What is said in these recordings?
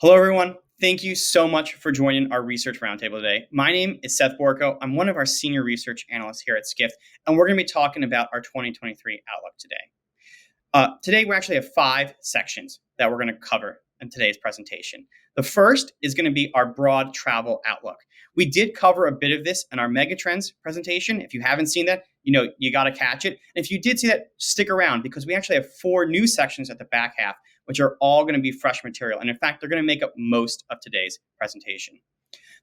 Hello, everyone. Thank you so much for joining our research roundtable today. My name is Seth Borko. I'm one of our senior research analysts here at Skift, and we're going to be talking about our 2023 outlook today. Today, we actually have 5 sections that we're going to cover in today's presentation. The first is going to be our broad travel outlook. We did cover a bit of this in our Megatrends presentation. If you haven't seen that, you got to catch it. And if you did see that, stick around because we actually have 4 new sections at the back half, which are all going to be fresh material. And in fact, they're going to make up most of today's presentation.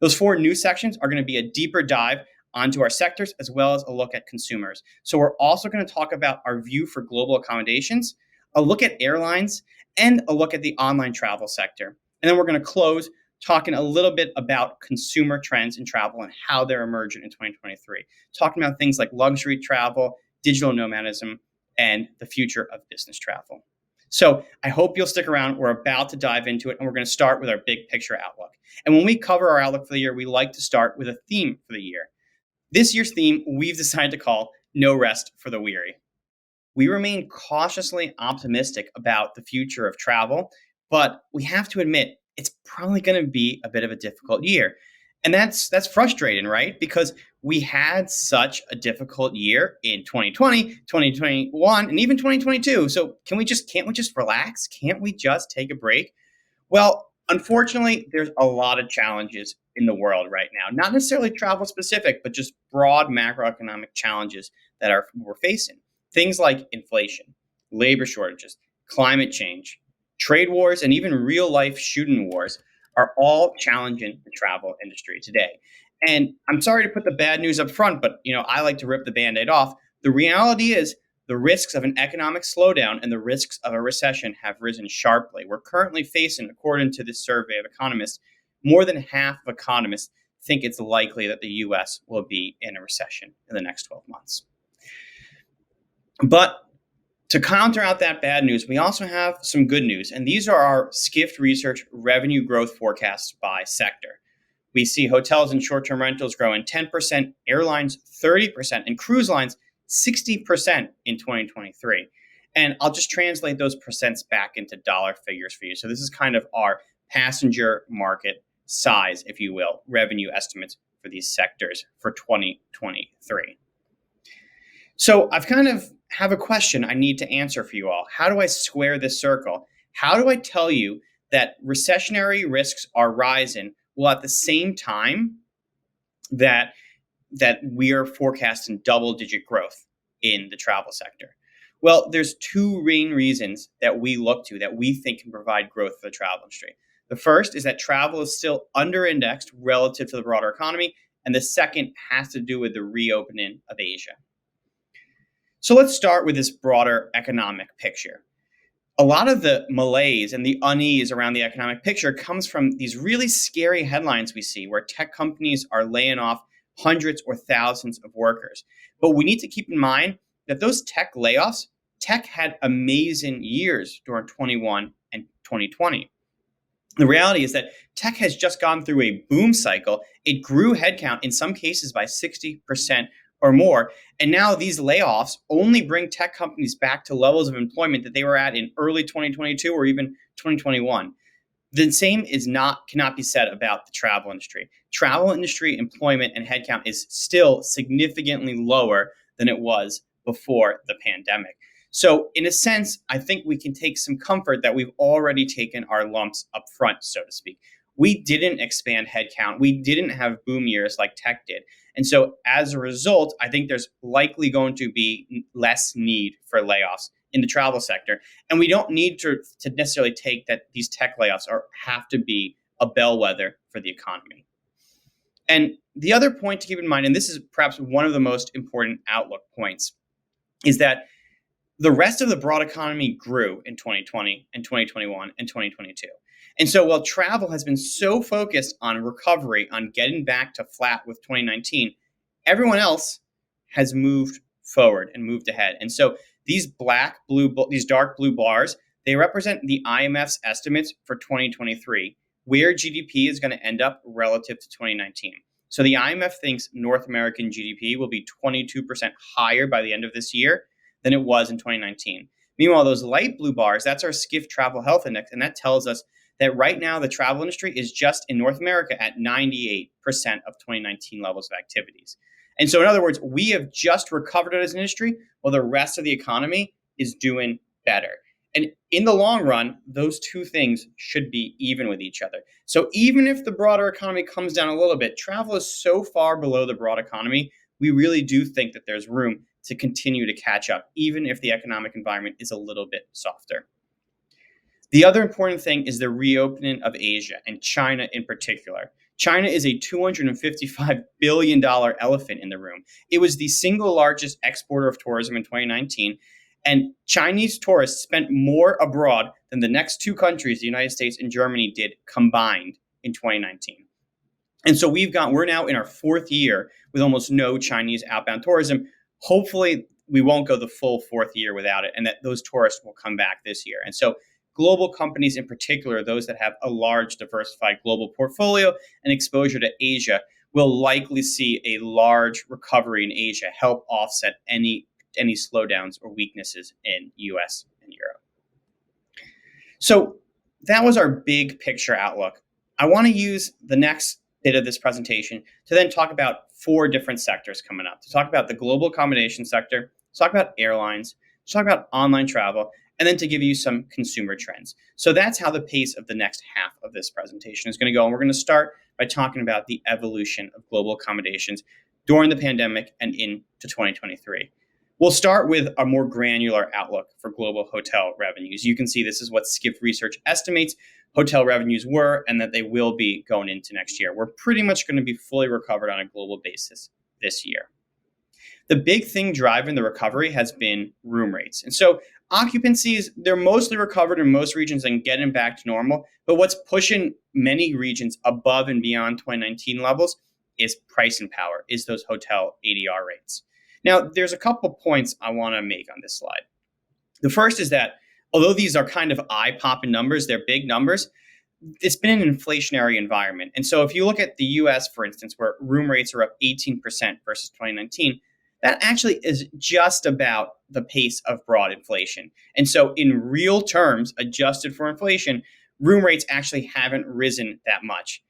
Those 4 new sections are going to be a deeper dive onto our sectors, as well as a look at consumers. So we're also going to talk about our view for global accommodations, a look at airlines, and a look at the online travel sector. And then we're going to close talking a little bit about consumer trends in travel and how they're emerging in 2023, talking about things like luxury travel, digital nomadism, and the future of business travel. So I hope you'll stick around. We're about to dive into it, and we're going to start with our big picture outlook. And when we cover our outlook for the year, we like to start with a theme for the year. This year's theme we've decided to call No Rest for the Weary. We remain cautiously optimistic about the future of travel, but we have to admit it's probably going to be a bit of a difficult year. And that's frustrating, right? Because we had such a difficult year in 2020, 2021, and even 2022. So can't we just relax? Can't we just take a break? Well, unfortunately, there's a lot of challenges in the world right now, not necessarily travel specific, but just broad macroeconomic challenges that we're facing. Things like inflation, labor shortages, climate change, trade wars, and even real life shooting wars are all challenging the travel industry today. And I'm sorry to put the bad news up front, but I like to rip the Band-Aid off. The reality is the risks of an economic slowdown and the risks of a recession have risen sharply. We're currently facing, according to this survey of economists, more than half of economists think it's likely that the U.S. will be in a recession in the next 12 months. But to counter out that bad news, we also have some good news, and these are our Skift Research revenue growth forecasts by sector. We see hotels and short-term rentals growing 10%, airlines 30%, and cruise lines 60% in 2023. And I'll just translate those percents back into dollar figures for you. So this is kind of our passenger market size, if you will, revenue estimates for these sectors for 2023. So I've kind of have a question I need to answer for you all. How do I square this circle? How do I tell you that recessionary risks are rising while at the same time that we are forecasting double-digit growth in the travel sector? Well, there's 2 main reasons that we look to that we think can provide growth for the travel industry. The first is that travel is still under-indexed relative to the broader economy, and the second has to do with the reopening of Asia. So let's start with this broader economic picture. A lot of the malaise and the unease around the economic picture comes from these really scary headlines we see where tech companies are laying off hundreds or thousands of workers. But we need to keep in mind that those tech layoffs, tech had amazing years during 21 and 2020. The reality is that tech has just gone through a boom cycle. It grew headcount in some cases by 60% or more. And now these layoffs only bring tech companies back to levels of employment that they were at in early 2022 or even 2021. The same cannot be said about the travel industry. Travel industry employment and headcount is still significantly lower than it was before the pandemic. So in a sense, I think we can take some comfort that we've already taken our lumps up front, so to speak. We didn't expand headcount. We didn't have boom years like tech did. And so as a result, I think there's likely going to be less need for layoffs in the travel sector. And we don't need to necessarily take that these tech layoffs have to be a bellwether for the economy. And the other point to keep in mind, and this is perhaps one of the most important outlook points, is that the rest of the broad economy grew in 2020 and 2021 and 2022. And so while travel has been so focused on recovery, on getting back to flat with 2019, everyone else has moved forward and moved ahead. And so these dark blue bars, they represent the IMF's estimates for 2023, where GDP is going to end up relative to 2019. So the IMF thinks North American GDP will be 22% higher by the end of this year than it was in 2019. Meanwhile, those light blue bars, that's our Skift Travel Health Index, and that tells us that right now the travel industry is just in North America at 98% of 2019 levels of activities. And so, in other words, we have just recovered as an industry while the rest of the economy is doing better. And in the long run, those two things should be even with each other. So even if the broader economy comes down a little bit, travel is so far below the broad economy, we really do think that there's room to continue to catch up, even if the economic environment is a little bit softer. The other important thing is the reopening of Asia and China in particular. China is a $255 billion elephant in the room. It was the single largest exporter of tourism in 2019, and Chinese tourists spent more abroad than the next two countries, the United States and Germany, did combined in 2019. And so we're now in our fourth year with almost no Chinese outbound tourism. Hopefully, we won't go the full fourth year without it, and that those tourists will come back this year. And so global companies in particular, those that have a large diversified global portfolio and exposure to Asia, will likely see a large recovery in Asia help offset any slowdowns or weaknesses in US and Europe. So that was our big picture outlook. I want to use the next bit of this presentation to then talk about four different sectors coming up. To talk about the global accommodation sector, to talk about airlines, to talk about online travel, and then to give you some consumer trends. So that's how the pace of the next half of this presentation is going to go. And we're going to start by talking about the evolution of global accommodations during the pandemic and into 2023. We'll start with a more granular outlook for global hotel revenues. You can see this is what Skift Research estimates hotel revenues were and that they will be going into next year. We're pretty much going to be fully recovered on a global basis this year. The big thing driving the recovery has been room rates. And so occupancies, they're mostly recovered in most regions and getting back to normal. But what's pushing many regions above and beyond 2019 levels is pricing power, is those hotel ADR rates. Now, there's a couple points I want to make on this slide. The first is that although these are kind of eye-popping numbers, they're big numbers, it's been an inflationary environment. And so if you look at the US, for instance, where room rates are up 18% versus 2019, that actually is just about the pace of broad inflation. And so in real terms, adjusted for inflation, room rates actually haven't risen that much.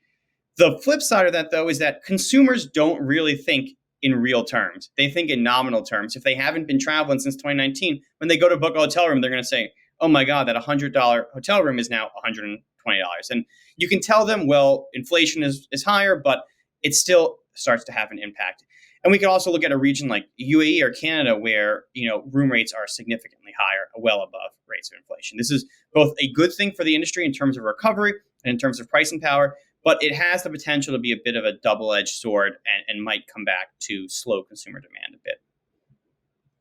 The flip side of that, though, is that consumers don't really think in real terms. They think in nominal terms. If they haven't been traveling since 2019, when they go to book a hotel room, they're going to say, oh my God, that $100 hotel room is now $120. And you can tell them, well, inflation is higher, but it still starts to have an impact. And we can also look at a region like UAE or Canada where, room rates are significantly higher, well above rates of inflation. This is both a good thing for the industry in terms of recovery and in terms of pricing power, but it has the potential to be a bit of a double-edged sword and might come back to slow consumer demand a bit.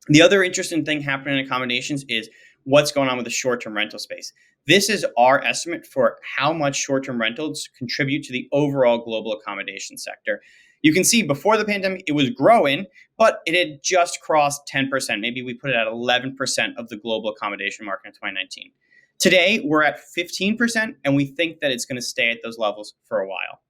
The other interesting thing happening in accommodations is what's going on with the short-term rental space. This is our estimate for how much short-term rentals contribute to the overall global accommodation sector. You can see before the pandemic, it was growing, but it had just crossed 10%. Maybe we put it at 11% of the global accommodation market in 2019. Today, we're at 15%, and we think that it's going to stay at those levels for a while.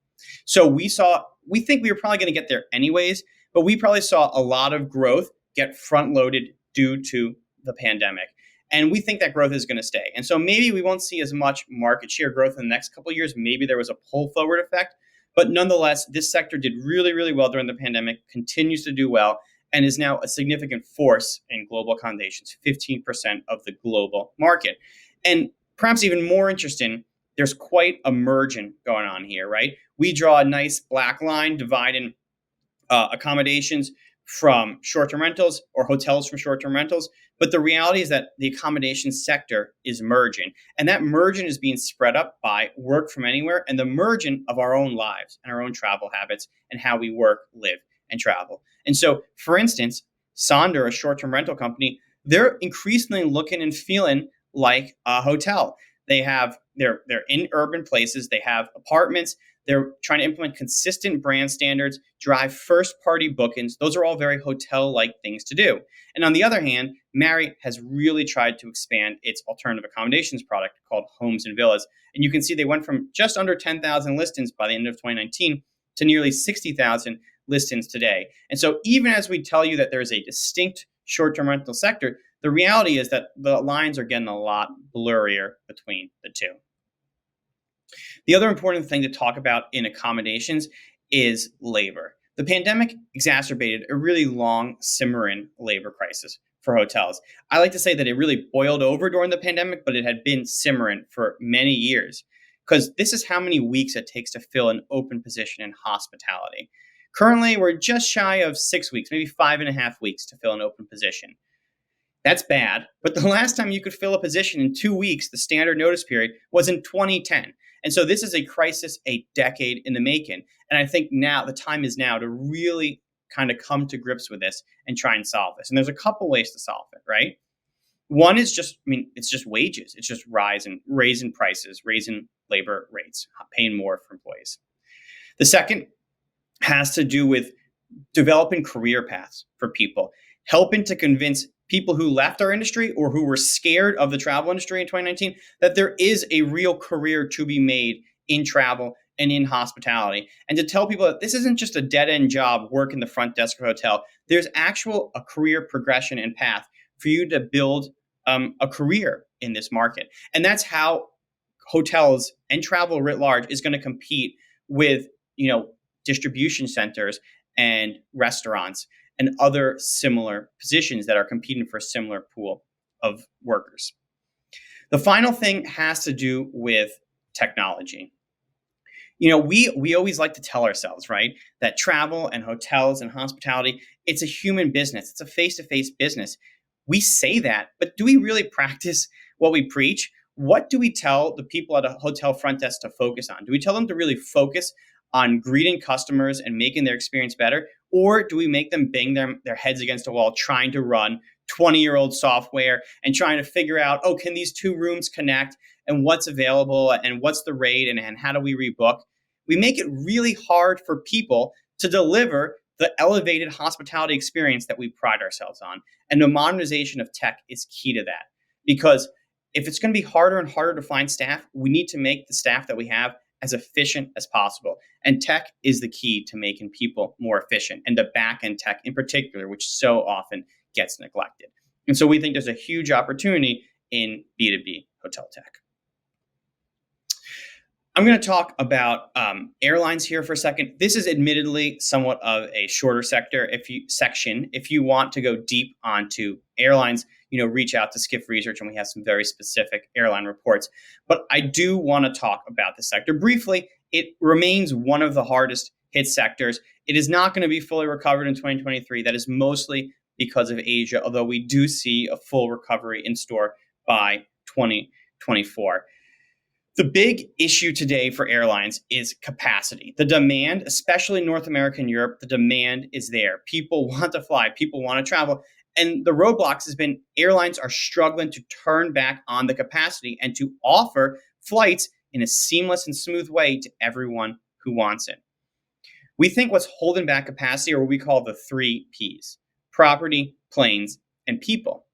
So we think we were probably going to get there anyways, but we probably saw a lot of growth get front-loaded due to the pandemic. And we think that growth is going to stay. And so maybe we won't see as much market share growth in the next couple of years. Maybe there was a pull forward effect. But nonetheless, this sector did really, really well during the pandemic, continues to do well, and is now a significant force in global accommodations, 15% of the global market. And perhaps even more interesting, there's quite a merging going on here, right? We draw a nice black line dividing accommodations from short-term rentals or hotels from short-term rentals. But the reality is that the accommodation sector is merging. And that merging is being spread up by work from anywhere and the merging of our own lives and our own travel habits and how we work, live, and travel. And so, for instance, Sonder, a short-term rental company, they're increasingly looking and feeling like a hotel. They're in urban places. They have apartments. They're trying to implement consistent brand standards, drive first-party bookings. Those are all very hotel-like things to do. And on the other hand, Marriott has really tried to expand its alternative accommodations product called Homes and Villas. And you can see they went from just under 10,000 listings by the end of 2019 to nearly 60,000 listings today. And so even as we tell you that there is a distinct short-term rental sector, the reality is that the lines are getting a lot blurrier between the two. The other important thing to talk about in accommodations is labor. The pandemic exacerbated a really long simmering labor crisis for hotels. I like to say that it really boiled over during the pandemic, but it had been simmering for many years because this is how many weeks it takes to fill an open position in hospitality. Currently, we're just shy of 6 weeks, maybe 5.5 weeks to fill an open position. That's bad. But the last time you could fill a position in 2 weeks, the standard notice period, was in 2010. And so this is a crisis a decade in the making. And I think now the time is now to really kind of come to grips with this and try and solve this. And there's a couple ways to solve it, right? One is just, it's just wages. It's just raising prices, raising labor rates, paying more for employees. The second has to do with developing career paths for people, helping to convince people who left our industry or who were scared of the travel industry in 2019 that there is a real career to be made in travel and in hospitality, and to tell people that this isn't just a dead-end job working the front desk of a hotel. There's actual a career progression and path for you to build a career in this market. And that's how hotels and travel writ large is going to compete with, distribution centers and restaurants and other similar positions that are competing for a similar pool of workers. The final thing has to do with technology. We always like to tell ourselves, right, that travel and hotels and hospitality, it's a human business. It's a face-to-face business. We say that, but do we really practice what we preach? What do we tell the people at a hotel front desk to focus on? Do we tell them to really focus on greeting customers and making their experience better? Or do we make them bang their heads against a wall trying to run 20-year-old software and trying to figure out, can these two rooms connect and what's available and what's the rate and how do we rebook? We make it really hard for people to deliver the elevated hospitality experience that we pride ourselves on. And the modernization of tech is key to that. Because if it's going to be harder and harder to find staff, we need to make the staff that we have as efficient as possible. And tech is the key to making people more efficient, and the back-end tech in particular, which so often gets neglected. And so we think there's a huge opportunity in B2B hotel tech. I'm going to talk about airlines here for a second. This is admittedly somewhat of a shorter section. If you want to go deep onto airlines, reach out to Skift Research, and we have some very specific airline reports. But I do want to talk about the sector briefly. It remains one of the hardest hit sectors. It is not going to be fully recovered in 2023. That is mostly because of Asia, although we do see a full recovery in store by 2024. The big issue today for airlines is capacity. The demand, especially in North America and Europe, the demand is there. People want to fly, people want to travel. And the roadblocks has been airlines are struggling to turn back on the capacity and to offer flights in a seamless and smooth way to everyone who wants it. We think what's holding back capacity are what we call the 3 Ps: property, planes, and people.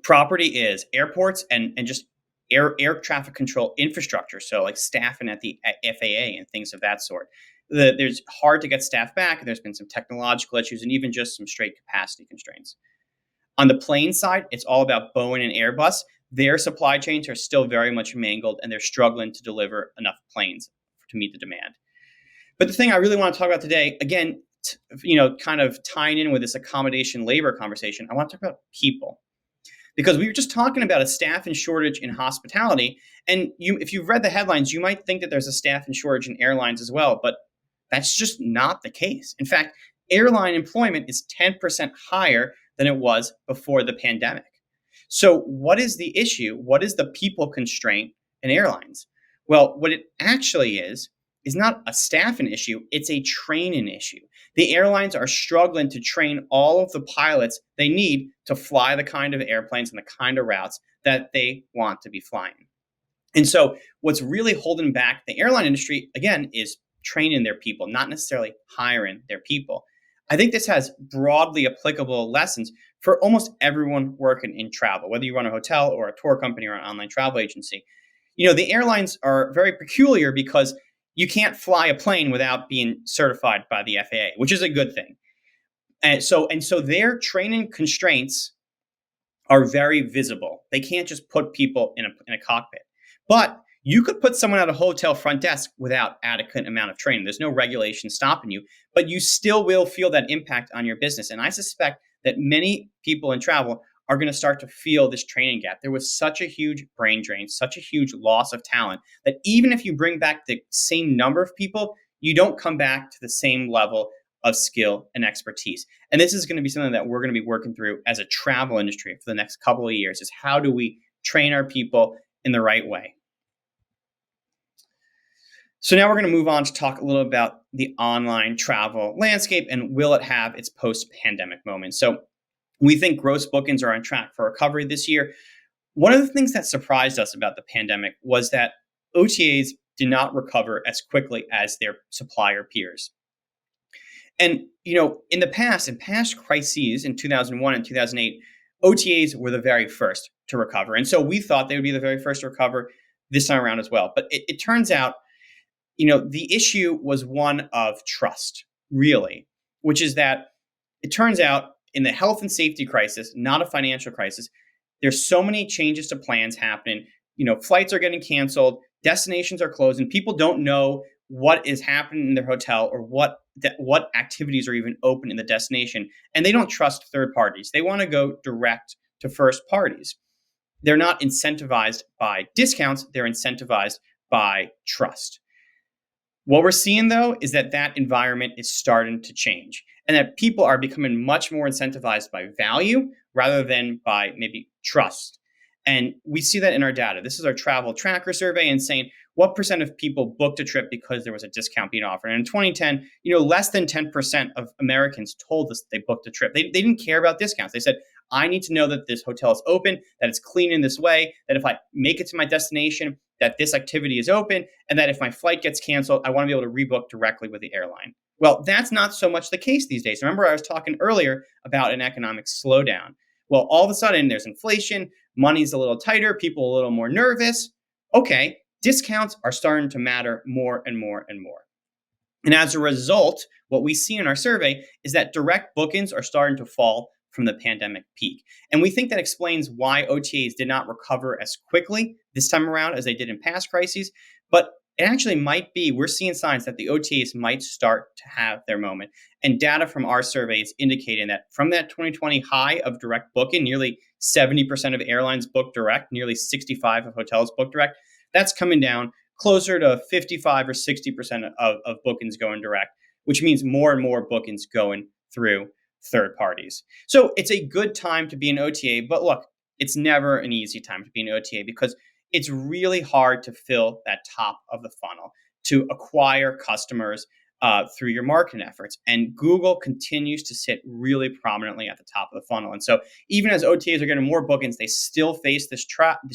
Property is airports and just air traffic control infrastructure, so like staffing at the FAA and things of that sort. There's hard to get staff back. There's been some technological issues and even just some straight capacity constraints. On the plane side, it's all about Boeing and Airbus. Their supply chains are still very much mangled, and they're struggling to deliver enough planes to meet the demand. But the thing I really want to talk about today, again, kind of tying in with this accommodation labor conversation, I want to talk about people. Because we were just talking about a staffing shortage in hospitality. And if you've read the headlines, you might think that there's a staffing shortage in airlines as well, but that's just not the case. In fact, airline employment is 10% higher than it was before the pandemic. So what is the issue? What is the people constraint in airlines? Well, what it actually is not a staffing issue, it's a training issue. The airlines are struggling to train all of the pilots they need to fly the kind of airplanes and the kind of routes that they want to be flying. And so what's really holding back the airline industry, again, is training their people, not necessarily hiring their people. I think this has broadly applicable lessons for almost everyone working in travel, whether you run a hotel or a tour company or an online travel agency. The airlines are very peculiar because you can't fly a plane without being certified by the FAA, which is a good thing. And so their training constraints are very visible. They can't just put people in a cockpit. But You could put someone at a hotel front desk without adequate amount of training. There's no regulation stopping you, but you still will feel that impact on your business. And I suspect that many people in travel are going to start to feel this training gap. There was such a huge brain drain, such a huge loss of talent that even if you bring back the same number of people, you don't come back to the same level of skill and expertise. And this is going to be something that we're going to be working through as a travel industry for the next couple of years, is how do we train our people in the right way? So now we're going to move on to talk a little about the online travel landscape and will it have its post-pandemic moment. So we think gross bookings are on track for recovery this year. One of the things that surprised us about the pandemic was that OTAs did not recover as quickly as their supplier peers. And in the past, in past crises in 2001 and 2008, OTAs were the very first to recover. And so we thought they would be the very first to recover this time around as well. But it turns out, the issue was one of trust, really, which is that it turns out in the health and safety crisis, not a financial crisis, there's so many changes to plans happening. Flights are getting canceled, destinations are closed, and people don't know what is happening in their hotel or what activities are even open in the destination. And they don't trust third parties. They want to go direct to first parties. They're not incentivized by discounts, they're incentivized by trust. What we're seeing, though, is that environment is starting to change and that people are becoming much more incentivized by value rather than by maybe trust. And we see that in our data. This is our travel tracker survey and saying what percent of people booked a trip because there was a discount being offered. And in 2010, less than 10% of Americans told us they booked a trip. They didn't care about discounts. They said, I need to know that this hotel is open, that it's clean in this way, that if I make it to my destination, that this activity is open, and that if my flight gets canceled, I want to be able to rebook directly with the airline. Well, that's not so much the case these days. Remember, I was talking earlier about an economic slowdown. Well, all of a sudden, there's inflation, money's a little tighter, people a little more nervous. Okay, discounts are starting to matter more and more and more. And as a result, what we see in our survey is that direct bookings are starting to fall from the pandemic peak. And we think that explains why OTAs did not recover as quickly this time around as they did in past crises. But it actually might be, we're seeing signs that the OTAs might start to have their moment. And data from our survey is indicating that from that 2020 high of direct booking, nearly 70% of airlines book direct, nearly 65% of hotels book direct, that's coming down closer to 55 or 60% of bookings going direct, which means more and more bookings going through third parties. So it's a good time to be an OTA, but look, it's never an easy time to be an OTA because it's really hard to fill that top of the funnel, to acquire customers through your marketing efforts. And Google continues to sit really prominently at the top of the funnel. And so even as OTAs are getting more bookings, they still face this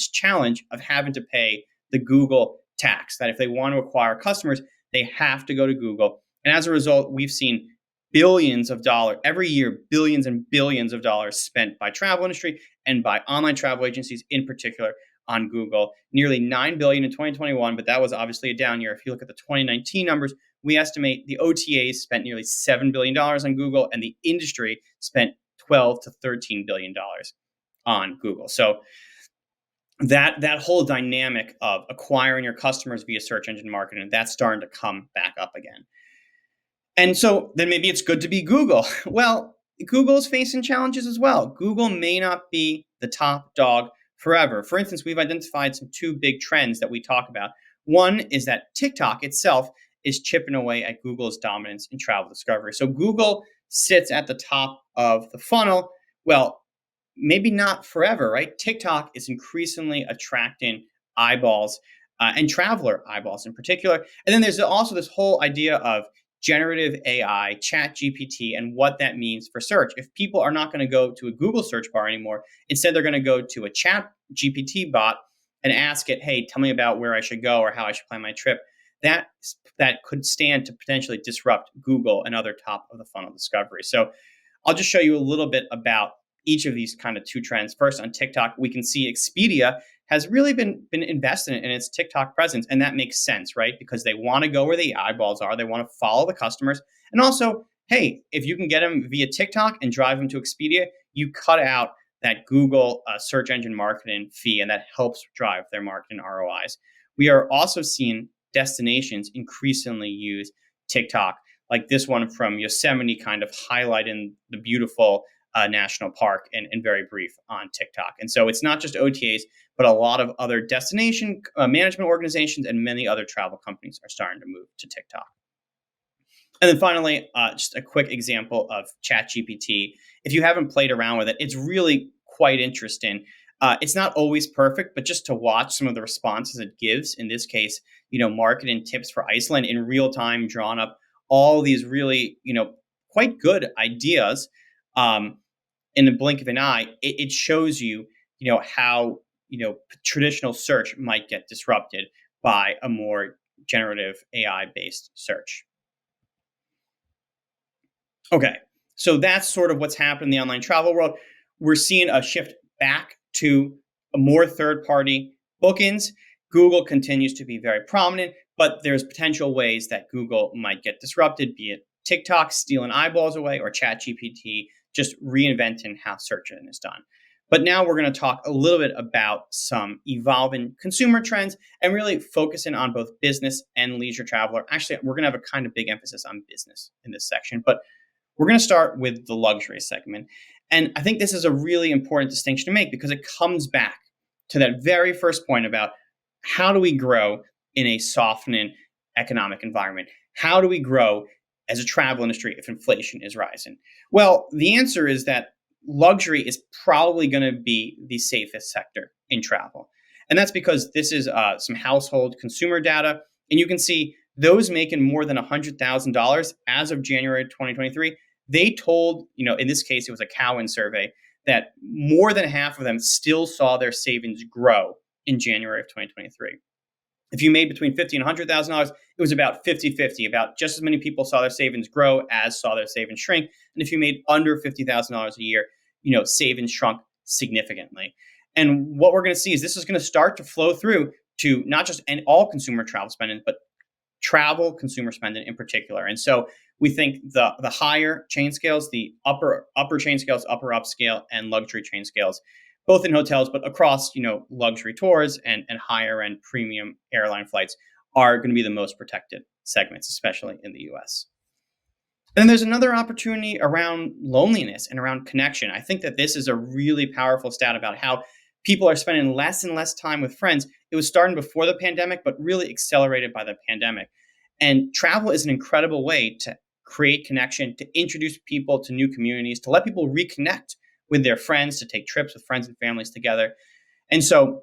challenge of having to pay the Google tax, that if they want to acquire customers, they have to go to Google. And as a result, we've seen billions of dollars every year, billions and billions of dollars spent by travel industry and by online travel agencies in particular on Google. Nearly $9 billion in 2021, but that was obviously a down year. If you look at the 2019 numbers, we estimate the OTAs spent nearly $7 billion on Google and the industry spent $12 to $13 billion on Google. So that whole dynamic of acquiring your customers via search engine marketing, that's starting to come back up again. And so then maybe it's good to be Google. Well, Google's facing challenges as well. Google may not be the top dog forever. For instance, we've identified some two big trends that we talk about. One is that TikTok itself is chipping away at Google's dominance in travel discovery. So Google sits at the top of the funnel. Well, maybe not forever, right? TikTok is increasingly attracting eyeballs and traveler eyeballs in particular. And then there's also this whole idea of generative AI, chat GPT, and what that means for search. If people are not going to go to a Google search bar anymore, instead they're going to go to a chat GPT bot and ask it, hey, tell me about where I should go or how I should plan my trip. That could stand to potentially disrupt Google and other top of the funnel discovery. So I'll just show you a little bit about each of these kind of two trends. First, on TikTok, we can see Expedia has really been invested in its TikTok presence. And that makes sense, right? Because they want to go where the eyeballs are. They want to follow the customers. And also, hey, if you can get them via TikTok and drive them to Expedia, you cut out that Google search engine marketing fee, and that helps drive their marketing ROIs. we are also seeing destinations increasingly use TikTok, like this one from Yosemite, kind of highlighting the beautiful national park and very brief on TikTok. And so it's not just OTAs, but a lot of other destination management organizations and many other travel companies are starting to move to TikTok. And then finally, just a quick example of ChatGPT. If you haven't played around with it, it's really quite interesting. It's not always perfect, but just to watch some of the responses it gives, in this case, marketing tips for Iceland in real time, drawn up all these really, quite good ideas in the blink of an eye. It shows you, how, traditional search might get disrupted by a more generative AI based search. Okay, so that's sort of what's happened in the online travel world. We're seeing a shift back to more third-party bookings. Google continues to be very prominent, but there's potential ways that Google might get disrupted, be it TikTok stealing eyeballs away or ChatGPT just reinventing how search engine is done. But now we're going to talk a little bit about some evolving consumer trends and really focusing on both business and leisure traveler. Actually, we're going to have a kind of big emphasis on business in this section, but we're going to start with the luxury segment. And I think this is a really important distinction to make because it comes back to that very first point about how do we grow in a softening economic environment? How do we grow as a travel industry if inflation is rising? Well, the answer is that luxury is probably going to be the safest sector in travel. And that's because this is some household consumer data. And you can see those making more than $100,000 as of January 2023, they told, in this case, it was a Cowen survey, that more than half of them still saw their savings grow in January of 2023. If you made between $50,000 and $100,000, it was about 50-50. About just as many people saw their savings grow as saw their savings shrink. And if you made under $50,000 a year, savings shrunk significantly. And what we're going to see is this is going to start to flow through to not just all consumer travel spending, but travel consumer spending in particular. And so we think the higher chain scales, the upper chain scales, upper upscale, and luxury chain scales, both in hotels, but across, luxury tours and higher end premium airline flights, are going to be the most protected segments, especially in the US. And then there's another opportunity around loneliness and around connection. I think that this is a really powerful stat about how people are spending less and less time with friends. It was starting before the pandemic, but really accelerated by the pandemic. And travel is an incredible way to create connection, to introduce people to new communities, to let people reconnect with their friends, to take trips with friends and families together. And so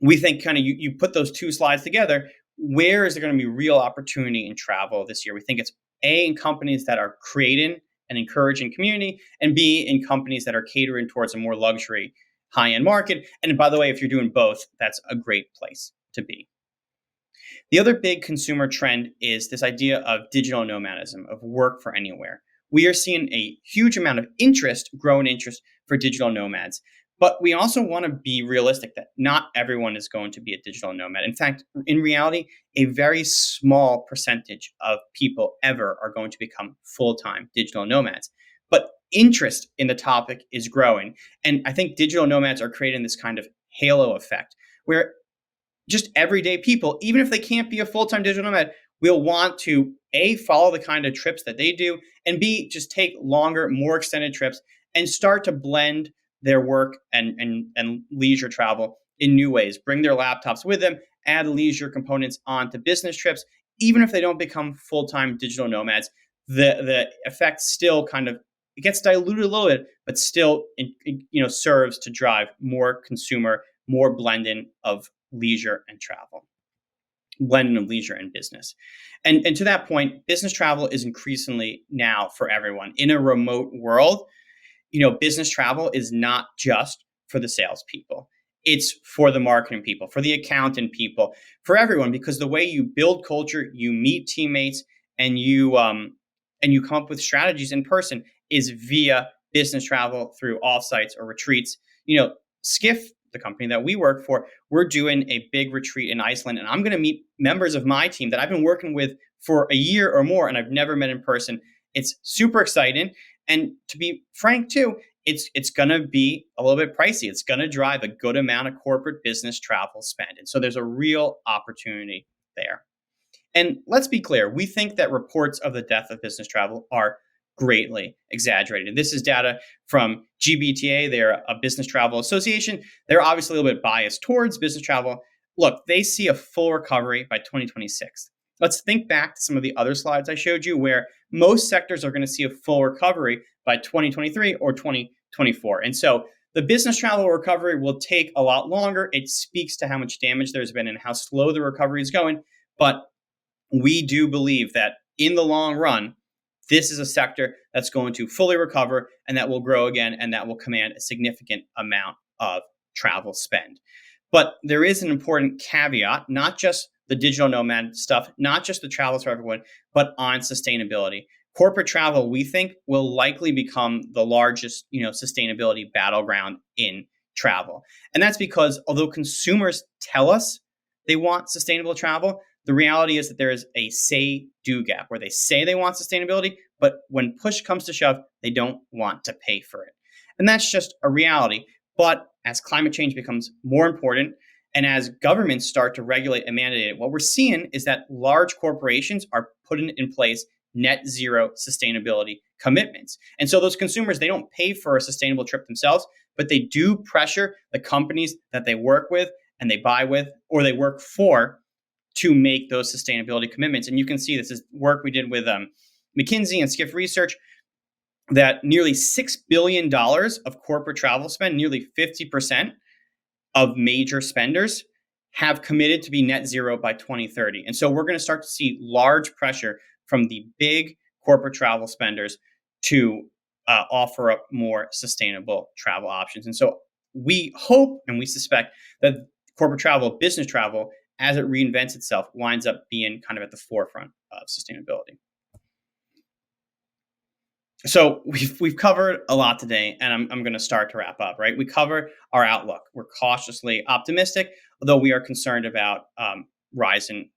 we think kind of you put those two slides together, where is there going to be real opportunity in travel this year? We think it's A, in companies that are creating and encouraging community, and B, in companies that are catering towards a more luxury high-end market. And by the way, if you're doing both, that's a great place to be. The other big consumer trend is this idea of digital nomadism, of work for anywhere. We are seeing a huge amount of growing interest for digital nomads. But we also want to be realistic that not everyone is going to be a digital nomad. In fact, in reality, a very small percentage of people ever are going to become full-time digital nomads. But interest in the topic is growing. And I think digital nomads are creating this kind of halo effect where just everyday people, even if they can't be a full-time digital nomad, will want to A, follow the kind of trips that they do, and B, just take longer, more extended trips and start to blend their work and leisure travel in new ways. Bring their laptops with them, add leisure components onto business trips. Even if they don't become full-time digital nomads, the effect still kind of, it gets diluted a little bit, but still serves to drive more consumer, more blending of leisure and travel, blending of leisure and business. And to that point, business travel is increasingly now for everyone. In a remote world, business travel is not just for the salespeople. It's for the marketing people, for the accountant people, for everyone, because the way you build culture, you meet teammates, and you come up with strategies in person is via business travel through offsites or retreats. Skift, the company that we work for, we're doing a big retreat in Iceland, and I'm going to meet members of my team that I've been working with for a year or more, and I've never met in person. It's super exciting. And to be frank, too, it's going to be a little bit pricey. It's going to drive a good amount of corporate business travel spend. And so there's a real opportunity there. And let's be clear, we think that reports of the death of business travel are greatly exaggerated. This is data from GBTA. They're a business travel association. They're obviously a little bit biased towards business travel. Look, they see a full recovery by 2026. Let's think back to some of the other slides I showed you where most sectors are going to see a full recovery by 2023 or 2024. And so the business travel recovery will take a lot longer. It speaks to how much damage there's been and how slow the recovery is going. But we do believe that in the long run, this is a sector that's going to fully recover and that will grow again and that will command a significant amount of travel spend. But there is an important caveat, not just the digital nomad stuff, not just the travels for everyone, but on sustainability. Corporate travel, we think, will likely become the largest, sustainability battleground in travel. And that's because although consumers tell us they want sustainable travel, the reality is that there is a say-do gap where they say they want sustainability, but when push comes to shove, they don't want to pay for it. And that's just a reality. But as climate change becomes more important and as governments start to regulate and mandate it, what we're seeing is that large corporations are putting in place net zero sustainability commitments. And so those consumers, they don't pay for a sustainable trip themselves, but they do pressure the companies that they work with and they buy with or they work for to make those sustainability commitments. And you can see this is work we did with McKinsey and Skift Research, that nearly $6 billion of corporate travel spend, nearly 50% of major spenders have committed to be net zero by 2030. And so we're going to start to see large pressure from the big corporate travel spenders to offer up more sustainable travel options. And so we hope and we suspect that corporate travel, business travel, as it reinvents itself, winds up being kind of at the forefront of sustainability. So we've covered a lot today, and I'm going to start to wrap up, right? We covered our outlook. We're cautiously optimistic, although we are concerned about rising,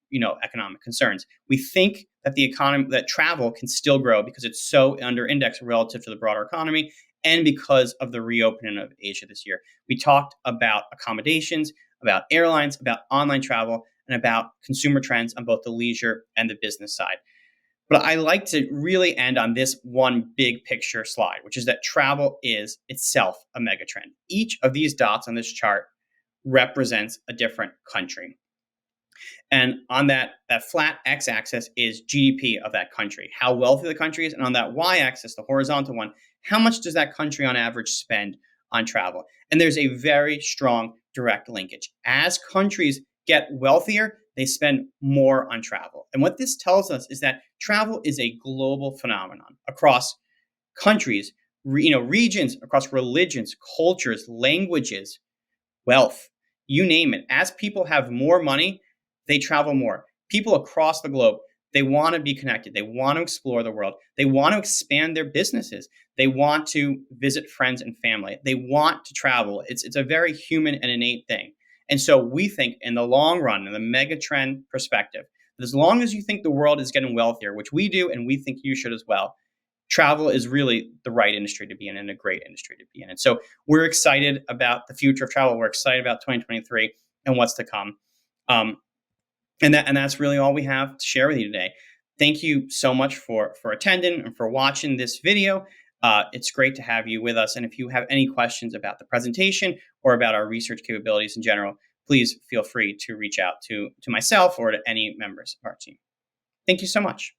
economic concerns. We think that the economy, that travel can still grow because it's so under indexed relative to the broader economy and because of the reopening of Asia this year. We talked about accommodations, about airlines, about online travel, and about consumer trends on both the leisure and the business side. But I like to really end on this one big picture slide, which is that travel is itself a megatrend. Each of these dots on this chart represents a different country. And on that flat x-axis is GDP of that country, how wealthy the country is. And on that y-axis, the horizontal one, how much does that country on average spend on travel? And there's a very strong direct linkage. As countries get wealthier, they spend more on travel. And what this tells us is that travel is a global phenomenon across countries, regions, across religions, cultures, languages, wealth, you name it. As people have more money, they travel more. People across the globe, they want to be connected. They want to explore the world. They want to expand their businesses. They want to visit friends and family. They want to travel. It's a very human and innate thing. And so we think in the long run, in the mega trend perspective, that as long as you think the world is getting wealthier, which we do, and we think you should as well, travel is really the right industry to be in and a great industry to be in. And so we're excited about the future of travel. We're excited about 2023 and what's to come. And that's really all we have to share with you today. Thank you so much for attending and for watching this video. It's great to have you with us. And if you have any questions about the presentation or about our research capabilities in general, please feel free to reach out to myself or to any members of our team. Thank you so much.